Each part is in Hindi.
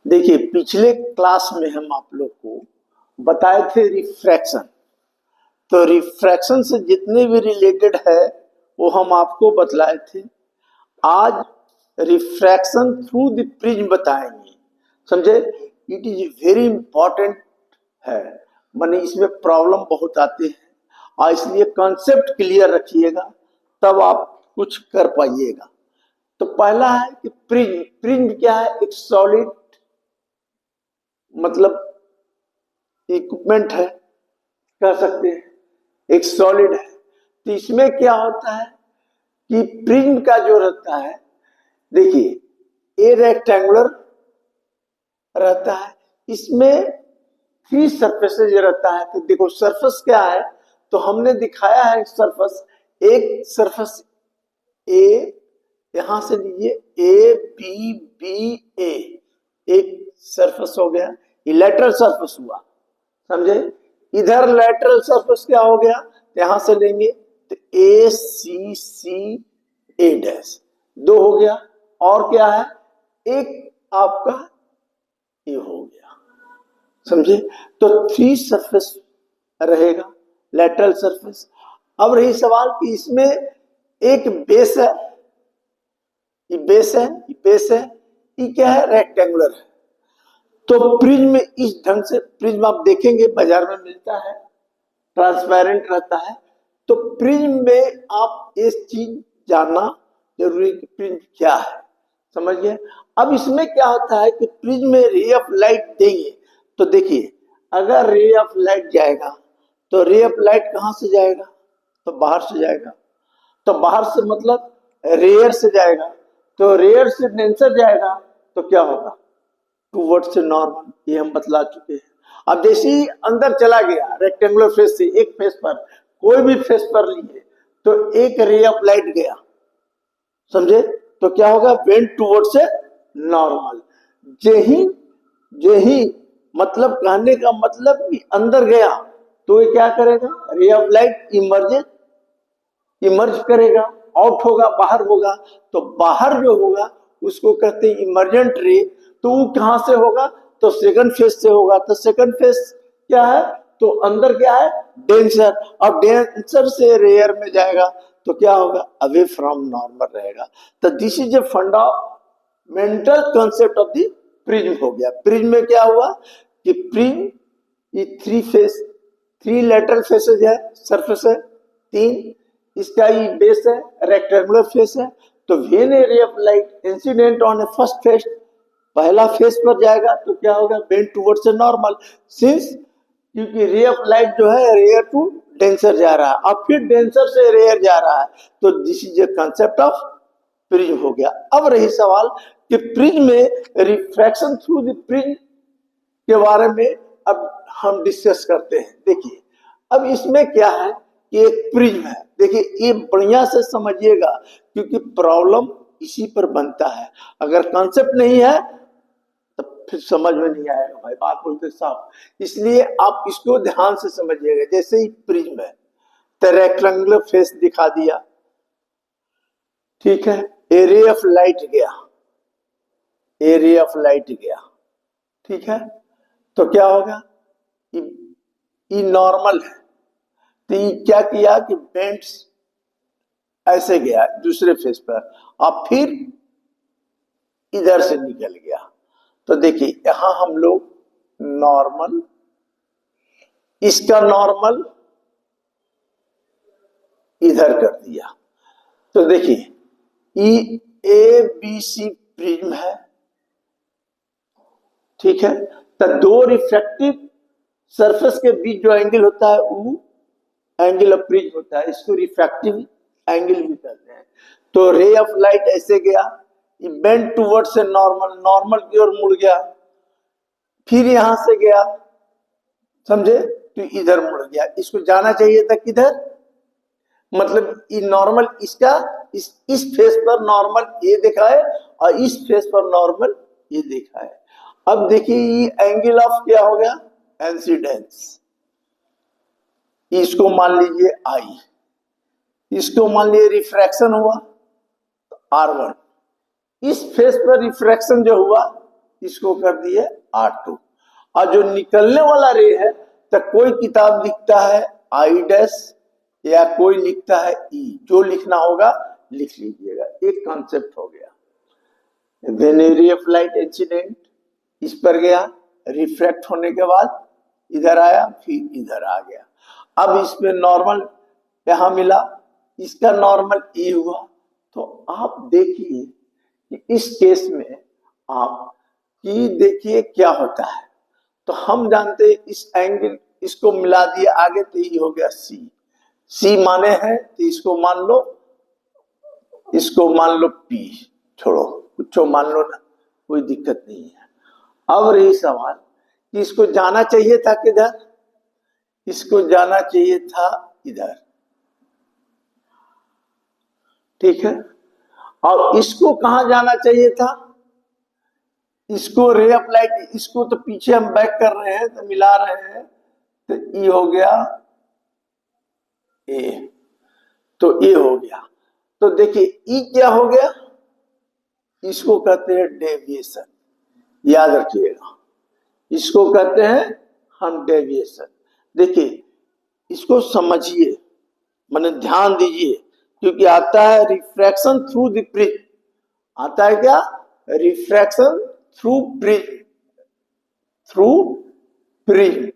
देखिए, पिछले क्लास में हम आप लोग को बताए थे रिफ्रैक्शन। तो रिफ्रैक्शन से जितने भी रिलेटेड है वो हम आपको बतलाए थे। आज रिफ्रैक्शन थ्रू द प्रिज्म बताएंगे। समझे? इट इज वेरी इंपॉर्टेंट है, माने इसमें प्रॉब्लम बहुत आते हैं और इसलिए कॉन्सेप्ट क्लियर रखिएगा, तब आप कुछ कर पाइएगा। तो पहला है कि प्रिज्म। प्रिज्म क्या है? एक सॉलिड मतलब इक्विपमेंट है, कह सकते हैं एक सॉलिड है। तो इसमें क्या होता है कि प्रिज्म का जो रहता है, देखिए ए रेक्टेंगुलर रहता है, इसमें 3 सरफेसेज रहता है। तो देखो सरफेस क्या है, तो हमने दिखाया है सरफेस। एक सरफेस ए, यहां से लीजिए ए बी बी ए, एक सरफेस हो गया, ये लेटरल सरफेस हुआ। समझे? इधर लेटरल सरफेस क्या हो गया, यहां से लेंगे तो ए सी सी ए डैश, 2 हो गया। और क्या है, एक आपका ये हो गया। समझे? तो 3 सरफेस रहेगा, लेटरल सरफेस। अब रही सवाल कि इसमें एक बेस है, ये बेस है, ये बेस है, ये क्या है, रेक्टेंगुलर है। तो प्रिज्म में इस ढंग से, प्रिज्म आप देखेंगे बाजार में मिलता है, ट्रांसपेरेंट रहता है। तो प्रिज्म में आप इस चीज जानना जरूरी कि प्रिज्म क्या है। समझ गए? अब इसमें क्या होता है कि प्रिज्म में रे ऑफ लाइट देंगे तो देखिए, अगर रे ऑफ लाइट जाएगा तो रे ऑफ लाइट कहां से जाएगा, तो बाहर से जाएगा। तो बाहर से मतलब रेयर से जाएगा, तो रेयर से डेंसर जाएगा, तो क्या होगा, टूवर्ड्स से नॉर्मल। ये हम बतला चुके हैं। अब जैसे ही अंदर चला गया रेक्टेंगुलर फेस से, एक फेस पर, कोई भी फेस पर लिए तो एक रे ऑफ लाइट गया। समझे? तो क्या होगा, वेंट टूवर्ड्स से नॉर्मल। यही यही मतलब कहने का मतलब कि अंदर गया तो ये क्या करेगा, रे ऑफ लाइट इमर्ज करेगा, आउट होगा, बाहर होगा। तो बाहर जो होगा उसको कहते हैं इमर्जेंट रे। तो वो कहां से होगा, तो सेकंड फेस से होगा। तो सेकंड फेस क्या है, तो अंदर क्या है, डेंसर। अब डेंसर से रेयर में जाएगा तो क्या होगा, अवे फ्रॉम नॉर्मल रहेगा। तो this is a fundamental concept of the prism हो गया। प्रिज्म में क्या हुआ कि प्रिज्म ये 3 लेटरल फेसेज है, सरफेस है 3, इसका ये बेस है, रेक्टेंगुलर फेस है। तो when A ray of light incident on A first face, पहला फेस पर जाएगा तो क्या होगा, bend towards a normal. Since क्योंकि रे ऑफ लाइट जो है रेयर टू डेंसर जा रहा है, अब फिर डेंसर से रेयर जा रहा है। तो this is a concept of prism हो गया। अब रही सवाल कि प्रिज्म में रिफ्रैक्शन थ्रू द प्रिज्म के बारे में अब हम डिस्कस करते हैं। देखिए, अब इसमें क्या है कि एक प्रिज्म है। देखिए, ये बढ़िया से समझिएगा क्योंकि प्रॉब्लम इसी पर बनता है। अगर कॉन्सेप्ट नहीं है तो फिर समझ में नहीं आएगा भाई, बात बोलते साहब। इसलिए आप इसको ध्यान से समझिएगा। जैसे ही प्रिज्म है तो रेक्टेंगुलर फेस दिखा दिया, ठीक है, एरे ऑफ लाइट गया, एरे ऑफ लाइट गया, ठीक है। तो क्या होगा, ये नॉर्मल है। तो ये क्या किया कि बेंट्स ऐसे गया दूसरे फेस पर, अब फिर इधर से निकल गया। तो देखिए यहां हम लोग नॉर्मल, इसका नॉर्मल इधर कर दिया। तो देखिए ई ए बी सी प्रिज्म है, ठीक है। तो 2 रिफ्रैक्टिव सरफेस के बीच जो एंगल होता है वो एंगल ऑफ प्रिज्म होता है, इसको रिफ्रैक्टिव एंगल भी कहते हैं। तो रे ऑफ लाइट ऐसे गया, ये बेंड टुवर्ड्स से नॉर्मल, नॉर्मल की ओर मुड़ गया, फिर यहां से गया, समझे, तो इधर मुड़ गया। इसको जाना चाहिए था किधर, मतलब ये नॉर्मल इसका इस फेस पर नॉर्मल ये देखा है और इस फेस पर नॉर्मल ये देखा है। अब देखिए ये एंगल ऑफ क्या हो गया, इंसिडेंस। इसको मान लीजिए आई, इसको मान लीजिए रिफ्रैक्शन हुआ तो R1। इस फेस पर रिफ्रैक्शन जो हुआ इसको कर दिए R2। और जो निकलने वाला रे है, तो कोई किताब लिखता है I डैश या कोई लिखता है E, जो लिखना होगा लिख लीजिएगा। एक कॉन्सेप्ट हो गया। When a ray of light incident इस पर गया, रिफ्रैक्ट होने के बाद इधर आया, फिर इधर आ गया। अब इसमें नॉर्मल यहां मिला, इसका नॉर्मल ए हुआ। तो आप देखिए कि इस केस में आप कि देखिए क्या होता है। तो हम जानते हैं इस एंगल, इसको मिला दिए आगे, तो ये हो गया सी। सी माने हैं तो इसको मान लो, इसको मान लो पी, छोड़ो कुछ मान लो ना, कोई दिक्कत नहीं है। अब रही सवाल कि इसको जाना चाहिए था किधर, इसको जाना चाहिए था इधर, ठीक है। और इसको कहां जाना चाहिए था, इसको रे ऑफ लाइट, इसको तो पीछे हम बैक कर रहे हैं तो मिला रहे हैं, तो ई हो गया ए, तो ए हो गया। तो देखिए ई क्या हो गया, इसको कहते हैं डेविएशन, याद रखिएगा, इसको कहते हैं हम डेविएशन। देखिए इसको समझिए, माने ध्यान दीजिए, क्योंकि आता है रिफ्रैक्शन थ्रू द प्रिज्म, आता है क्या, refraction through prism, through prism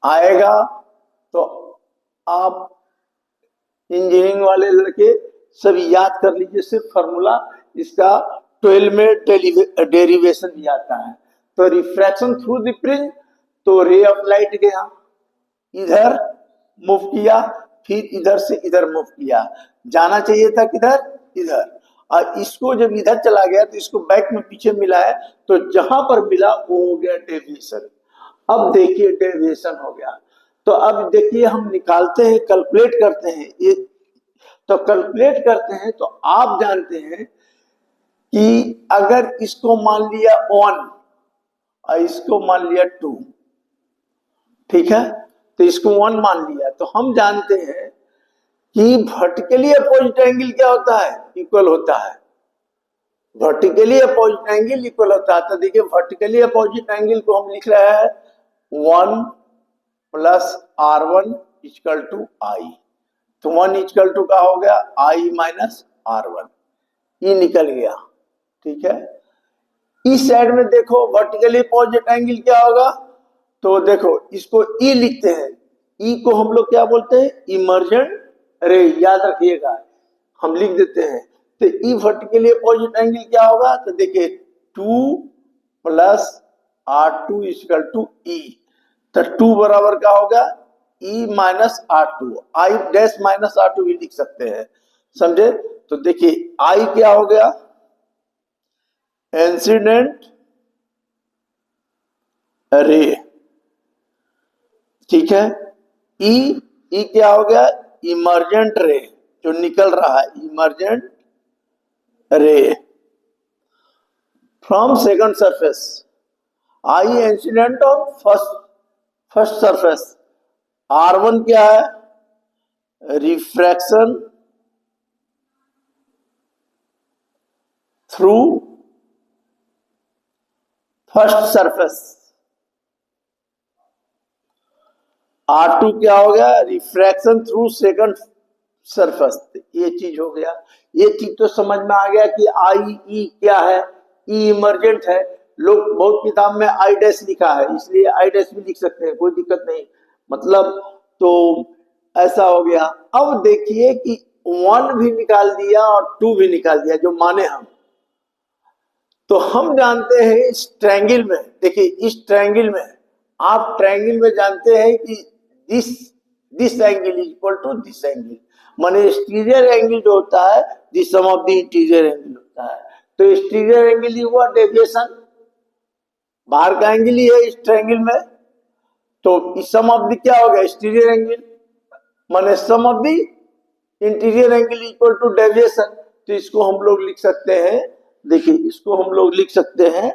आएगा। तो आप इंजीनियरिंग वाले लड़के सभी याद कर लीजिए, सिर्फ फॉर्मूला इसका 12 में डेरिवेशन भी आता है। तो रिफ्रैक्शन थ्रू द प्रिज्म, तो रे ऑफ लाइट गया इधर, मूव किया, फिर इधर से इधर मूव किया, जाना चाहिए था किधर, इधर। और इसको जब इधर चला गया तो इसको बैक में पीछे मिला है, तो जहां पर मिला वो हो गया डेविएशन। अब देखिए डेविएशन हो गया। तो अब देखिए हम निकालते हैं, कैलकुलेट करते हैं ये, तो कैलकुलेट करते हैं तो आप जानते हैं कि अगर इसको मान लिया 1 और इसको मान लिया 2, ठीक है, तो इसको 1 मान लिया, तो हम जानते हैं कि वर्टिकली अपोजिट एंगल क्या होता है, इक्वल होता है। वर्टिकली अपोजिट एंगल इक्वल होता है। तो देखिए वर्टिकली अपोजिट एंगल को हम लिख रहे हैं 1 plus R1 equal to I। तो 1 इक्वल टू का हो गया I माइनस R1, ये निकल गया, ठीक है। इस साइड में देखो वर्टिकली अपोजिट एंगल क्या होगा, तो देखो इसको ई लिखते हैं, ई को हम लोग क्या बोलते हैं, इमर्जेंट रे, याद रखिएगा, हम लिख देते हैं। तो ई वर्टिकली अपोजिट एंगल क्या होगा, तो देखिए 2 प्लस R2 इक्वल टू ई, तो 2 बराबर का होगा e minus R2, i dash minus R2 भी लिख सकते हैं, समझे। तो देखिए आई क्या हो गया, इंसिडेंट रे, ठीक है। ई क्या हो गया, इमर्जेंट रे, जो निकल रहा है, इमर्जेंट रे from second surface, I incident on first surface. R1 क्या है, refraction through first surface. R2 क्या हो गया, रिफ्रैक्शन थ्रू सेकंड सरफेस। ये चीज हो गया, ये चीज तो समझ में आ गया कि आई ई क्या है, ई इमर्जेंट है। लोग बहुत किताब में आई डैश लिखा है, इसलिए आई डैश भी लिख सकते हैं, कोई दिक्कत नहीं, मतलब तो ऐसा हो गया। अब देखिए कि 1 भी निकाल दिया और 2 भी निकाल दिया, जो माने हम, तो हम जानते हैं इस ट्रायंगल में, देखिए इस ट्रायंगल में, आप ट्रायंगल में जानते हैं कि this angle is equal to this angle, माने एक्सटीरियर एंगल जो होता है this sum of the interior angle होता है। तो एक्सटीरियर एंगल ही हुआ डेविएशन, बाहर का एंगल ही है इस ट्रायंगल में। तो सम ऑफ द क्या हो गया, एक्सटीरियर एंगल, माने sum of the interior angle equal to deviation. तो इसको हम लोग लिख सकते हैं, देखिए इसको हम लोग लिख सकते हैं,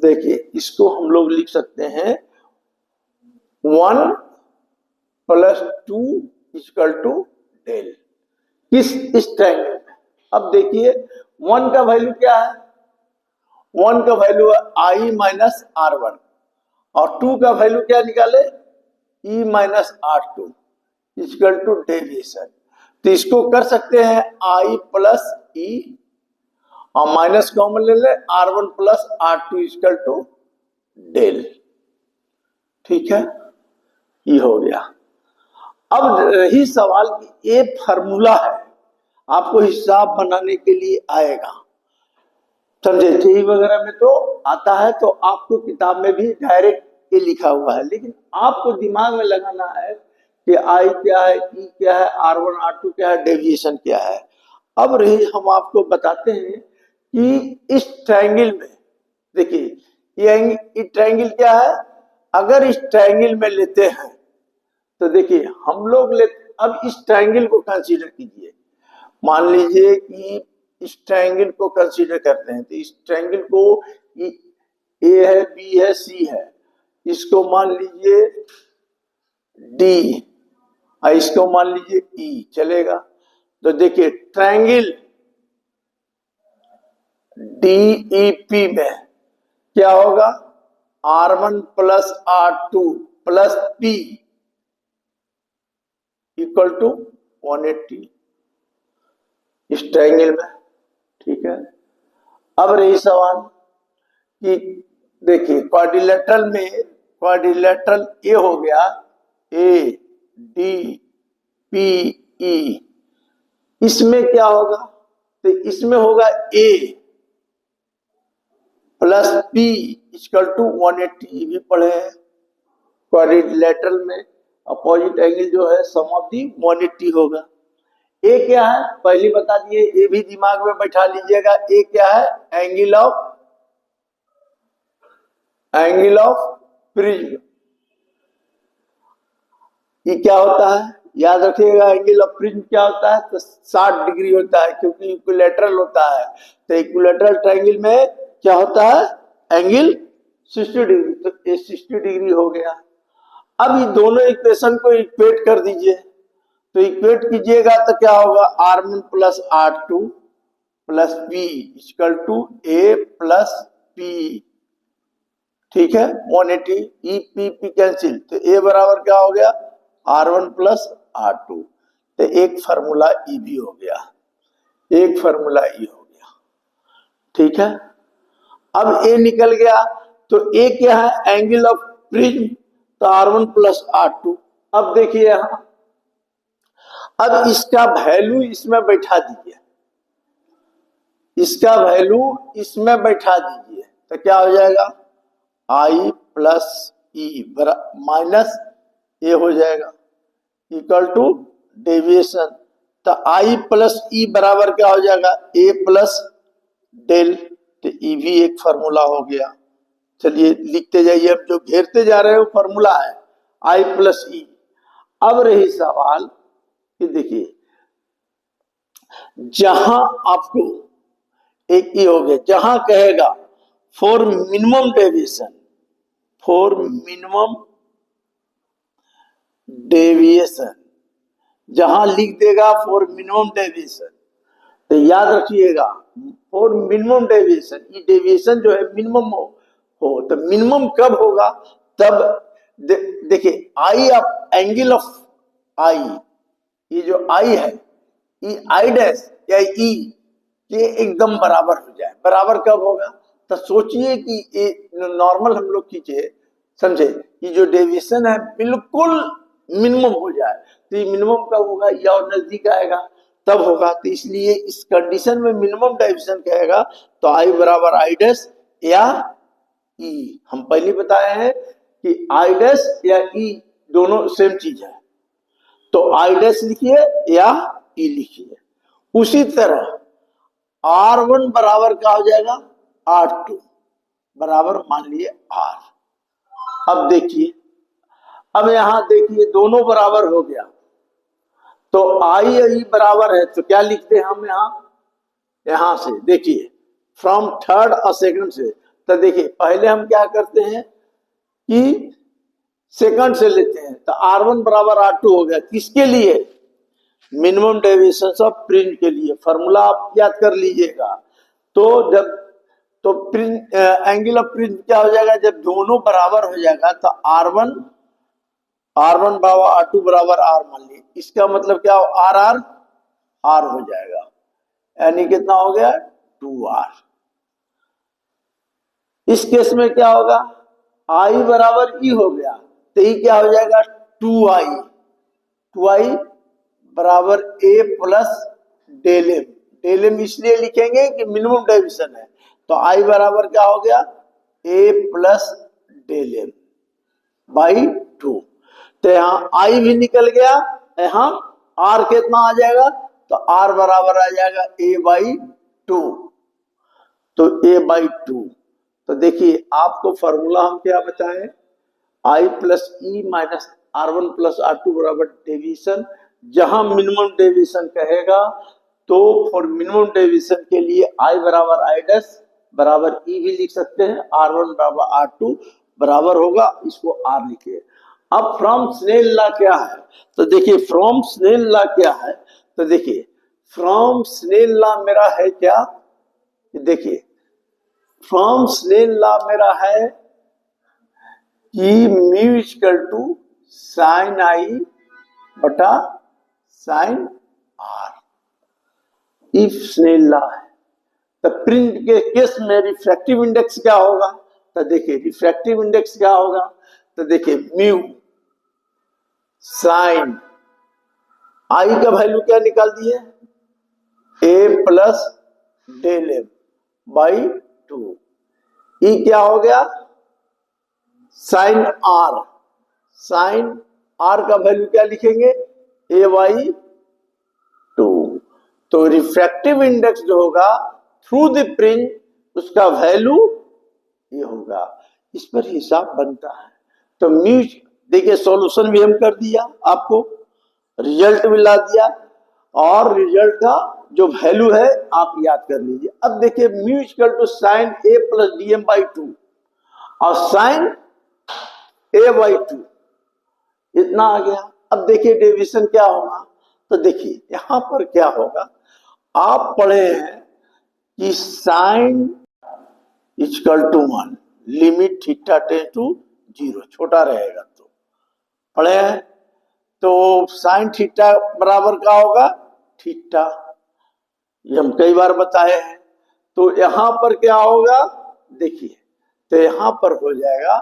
देखिए इसको हम लोग लिख सकते हैं 1 प्लस 2 इक्वल टू डेल, इस ट्रायंगल में। अब देखिए 1 का वैल्यू क्या है, 1 का वैल्यू है I माइनस R1 और 2 का वैल्यू क्या निकाले, E minus R2 equal to deviation. तो इसको कर सकते हैं I प्लस E और माइनस कॉमन ले ले, R1 plus R2 equal to del. ठीक है, ये हो गया। अब रही सवाल की ये फार्मूला है, आपको हिसाब बनाने के लिए आएगा, समझे। जेई वगैरह में तो आता है, तो आपको किताब में भी डायरेक्ट ये लिखा हुआ है, लेकिन आपको दिमाग में लगाना है कि आई क्या है, ई क्या है, R1 R2 क्या है, डेविएशन क्या है। अब रही, हम आपको बताते हैं कि इस ट्रायंगल में देखिए, ये ट्रायंगल क्या है। अगर इस ट्रायंगल में लेते हैं तो देखिए हम लोग अब इस ट्रायंगल को कंसीडर कीजिए। मान लीजिए कि इस ट्रायंगल को कंसीडर करते हैं, तो इस ट्रायंगल को ए है, बी है, सी है, इसको मान लीजिए डी और इसको मान लीजिए ई, चलेगा। तो देखिए ट्रायंगल डीईपी में क्या होगा, R1 plus R2 plus P equal to 180 इस ट्रायंगल में। ठीक है, अब रही सवाल कि देखिए क्वाड्रिलेटरल में, क्वाड्रिलेटरल ए हो गया ए डी पी ई, इसमें क्या होगा, तो इसमें होगा ए प्लस पी इक्वल टू 180, भी पढ़े हैं। क्वाड्रिलेटरल में अपोजिट एंगल जो है सम ऑफ दी 180 होगा। ए क्या है पहले बता दिए, ए भी दिमाग में बैठा लीजिएगा। ए क्या है, एंगल ऑफ प्रिज्म। ये क्या होता है, याद रखिएगा, एंगल ऑफ प्रिज्म क्या होता है, तो 60 डिग्री होता है, क्योंकि इक्विलैटरल होता है। तो इक्विलैटरल ट्रायंगल में क्या होता है, एंगल 60 डिग्री, तो ये 60 डिग्री हो गया। अब ये दोनों इक्वेशन को इक्वेट कर दीजिए, तो इक्वेट कीजिएगा तो क्या होगा, R1 plus R2 plus P equal to A plus P। ठीक है, 180, E P कैंसिल, तो A बराबर क्या हो गया, R1 प्लस R2। तो एक फार्मूला E भी हो गया, एक फार्मूला E हो गया। ठीक है, अब A निकल गया, तो A क्या है, एंगल ऑफ प्रिज्म, तो R1 प्लस R2। अब देखिए यहां, अब इसका वैल्यू इसमें बैठा दीजिए, इसका वैल्यू इसमें बैठा दीजिए, तो क्या हो जाएगा, I प्लस ई माइनस ए हो जाएगा इक्वल टू डेविएशन। तो I प्लस ई बराबर क्या हो जाएगा, ए प्लस डेल। तो ई भी एक फार्मूला हो गया। चलिए लिखते जाइए, अब जो घेरते जा रहे हो फार्मूला है I प्लस ई। अब रही सवाल कि देखिए, जहां आपको एक ही हो गया, जहां कहेगा for minimum deviation, for minimum deviation, जहां लिख देगा फॉर मिनिमम डेविएशन, तो याद रखिएगा फॉर मिनिमम डेविएशन, ये डेविएशन जो है मिनिमम हो तो मिनिमम कब होगा, तब देखिए आई ऑफ एंगल ऑफ आई, ये जो आई है, ये आई डैश या ई, ये एकदम बराबर हो जाए। बराबर कब होगा, तो सोचिए कि ये नॉर्मल हम लोग खींचे, समझे, ये जो डेविएशन है बिल्कुल मिनिमम हो जाए। तो ये मिनिमम कब होगा, या और नजदीक आएगा तब होगा। तो इसलिए इस कंडीशन में मिनिमम डेविएशन कहेगा तो आई बराबर आई डैश या ई। हम पहले बताए हैं कि आई डैश या ई दोनों सेम चीज है, तो आई डैश लिखिए या ई लिखिए। उसी तरह R1 बराबर क्या हो जाएगा, R2 बराबर मान लिए R। अब देखिए, अब यहां देखिए दोनों बराबर हो गया, तो आई या ई बराबर है, तो क्या लिखते हैं हम यहां से देखिए फ्रॉम थर्ड और सेकंड से। तो देखिए पहले हम क्या करते हैं कि सेकंड से लेते हैं, तो R1 बराबर R2 हो गया, किसके लिए, मिनिमम डेविएशन ऑफ प्रिज्म के लिए। फॉर्मूला आप याद कर लीजिएगा। तो जब तो एंगल ऑफ प्रिज्म क्या हो जाएगा, जब दोनों बराबर हो जाएगा तो R1 बराबर R2 बराबर R मान लीजिए, इसका मतलब क्या हो, R हो जाएगा, यानी कितना हो गया 2R। इस केस में क्या होगा, I बराबर E हो गया, तो E क्या हो जाएगा 2I बराबर A plus del M. Del M इसलिए लिखेंगे कि मिनिमम डेविएशन है, तो I बराबर क्या हो गया A plus del M by 2। तो यहाँ I भी निकल गया, यहाँ R कितना आ जाएगा, तो R बराबर आ जाएगा A बाई 2, तो A बाई 2। तो देखिए आपको फॉर्मूला हम क्या बताएं, I plus E minus R1 plus R2 बराबर डेविएशन। जहां मिनिमम डेविएशन कहेगा तो फॉर मिनिमम डेविएशन के लिए I बराबर I डैश बराबर ई भी लिख सकते हैं, R1 बराबर R2 बराबर होगा, इसको R लिखिए। अब फ्रॉम स्नेल लॉ क्या है, तो देखिए फ्रॉम स्नेल लॉ क्या है, तो देखिए फ्रॉम स्नेल लॉ मेरा है क्या, देखिए फ्रॉम स्नेल लॉ मेरा है कि mu equal to sine I बटा sine R. If Snell law है तो प्रिंट के केस में रिफ्रैक्टिव इंडेक्स क्या होगा, तो देखिए रिफ्रैक्टिव इंडेक्स क्या होगा, तो देखिए म्यू साइन आई का वैल्यू क्या निकाल दिए, ए प्लस डेल एम बाई 2। ई क्या हो गया साइन आर का वैल्यू क्या लिखेंगे, ए बाई 2। तो रिफ्रैक्टिव इंडेक्स जो होगा थ्रू द प्रिंज उसका वैल्यू ये होगा, इस पर हिसाब बनता है। तो म्यू देखिए सॉल्यूशन भी हम कर दिया, आपको रिजल्ट भी ला दिया, और रिजल्ट का जो वैल्यू है आप याद कर लीजिए। अब देखिए mu equal to sine A plus D M by 2 और साइन ए बाई 2 इतना आ गया। अब देखिए डेविएशन क्या होगा, तो देखिए यहां पर क्या होगा, आप पढ़े हैं कि sine equal to 1 limit theta tends to 0 छोटा रहेगा, तो पढ़े हैं, तो साइन थीटा बराबर क्या होगा थीटा, ये हम कई बार बताए हैं। तो यहां पर क्या होगा देखिए, तो यहां पर हो जाएगा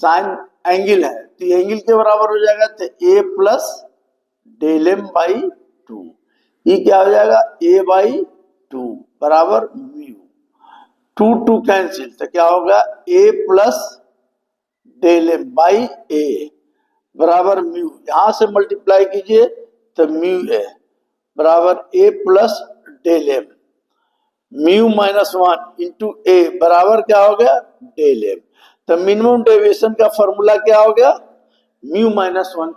साइन एंगल है तो एंगल के बराबर हो जाएगा, तो ए प्लस डेल एम बाई 2। ये क्या हो जाएगा ए बाई 2 बराबर म्यू, 2 कैंसिल, तो क्या होगा ए प्लस डेल एम बाई ए बराबर म्यू, यहां से मल्टीप्लाई कीजिए तो म्यू ए बराबर a plus del m, mu minus 1 into a बराबर क्या हो गया डेल एम। तो मिनिमम डेविएशन का फॉर्मूला क्या हो गया mu minus one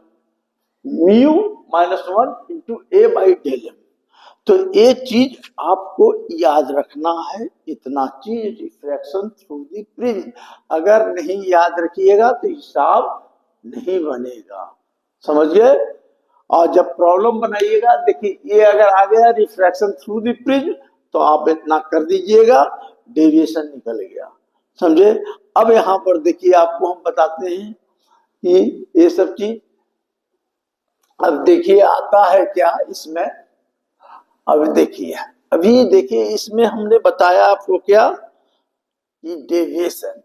into a by del m. तो ये चीज आपको याद रखना है, इतना चीज रिफ्रैक्शन थ्रू द प्रिज्म, अगर नहीं याद रखिएगा तो हिसाब नहीं बनेगा, समझ गए। और जब प्रॉब्लम बनाइएगा देखिए ये अगर आ गया रिफ्रैक्शन थ्रू द प्रिज्म तो आप इतना कर दीजिएगा, डेविएशन निकल गया, समझे। अब यहां पर देखिए आपको हम बताते हैं कि ये सब चीज, अब देखिए आता है क्या इसमें, अब देखिए इसमें हमने बताया आपको क्या कि डेविएशन,